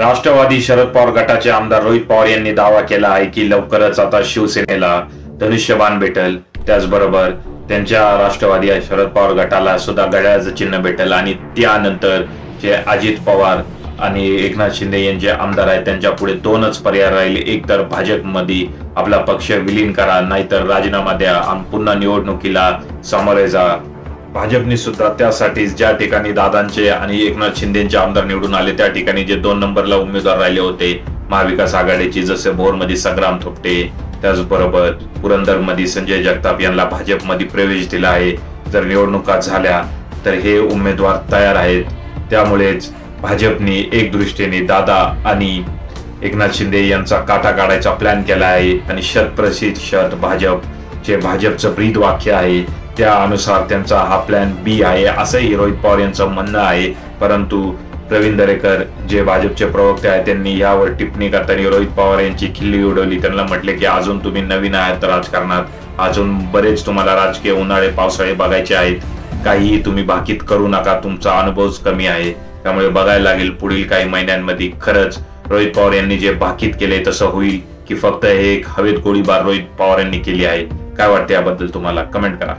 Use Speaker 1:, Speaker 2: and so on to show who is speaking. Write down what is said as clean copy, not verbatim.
Speaker 1: राष्ट्रवादी शरद पवार गटाचे आमदार रोहित पवार यांनी दावा केला आहे की लवकरच आता शिवसेनेला धनुष्यबाण भेटेल, त्याचबरोबर त्यांच्या राष्ट्रवादी शरद पवार गटाला सुद्धा घड्याळाचं चिन्ह भेटेल आणि त्यानंतर जे अजित पवार आणि एकनाथ शिंदे यांचे आमदार आहेत त्यांच्या पुढे दोनच पर्याय राहिले, एक तर भाजपमध्ये आपला पक्ष विलीन करा, नाहीतर राजीनामा द्या आणि पुन्हा निवडणुकीला सामोरे जा। भाजपने सुद्धा त्यासाठी ज्या ठिकाणी दादांचे आणि एकनाथ शिंदेचे आमदार निवडून आले त्या ठिकाणी जे 2 नंबरला उमेदवार राहिले होते महाविकास आघाडीची, जसे भोरमध्ये संग्राम थोपटे, त्याचबरोबर पुरंदरमध्ये संजय जगताप यांना भाजपमध्ये प्रवेश दिला आहे। जर निवडणुका झाल्या तर हे उमेदवार तयार आहेत, त्यामुळेच भाजपने एक दृष्टीने दादा आणि एकनाथ शिंदे यांचा काटा काढायचा प्लॅन केला आहे आणि शत भाजप जे भाजपचं ब्रीद वाक्य आहे त्यानुसार त्यांचा हा प्लॅन बी आहे असंही रोहित पवार यांचं म्हणणं आहे। परंतु प्रवीण दरेकर जे भाजपचे प्रवक्ते आहेत त्यांनी यावर टिप्पणी करताना रोहित पवार यांची खिल्ली उडवली, त्यांना म्हटले की अजून तुम्ही नवीन आहात राजकारणात, अजून बरेच तुम्हाला राजकीय उन्हाळे पावसाळे बघायचे आहेत, काहीही तुम्ही भाकीत करू नका, तुमचा अनुभवच कमी आहे। त्यामुळे बघायला लागेल पुढील काही महिन्यांमध्ये खरंच रोहित पवार यांनी जे भाकीत केले तसं होईल की फक्त हे एक हवेत गोळीबार रोहित पवार यांनी केली आहे। काय वाटते याबद्दल तुम्हाला कमेंट करा।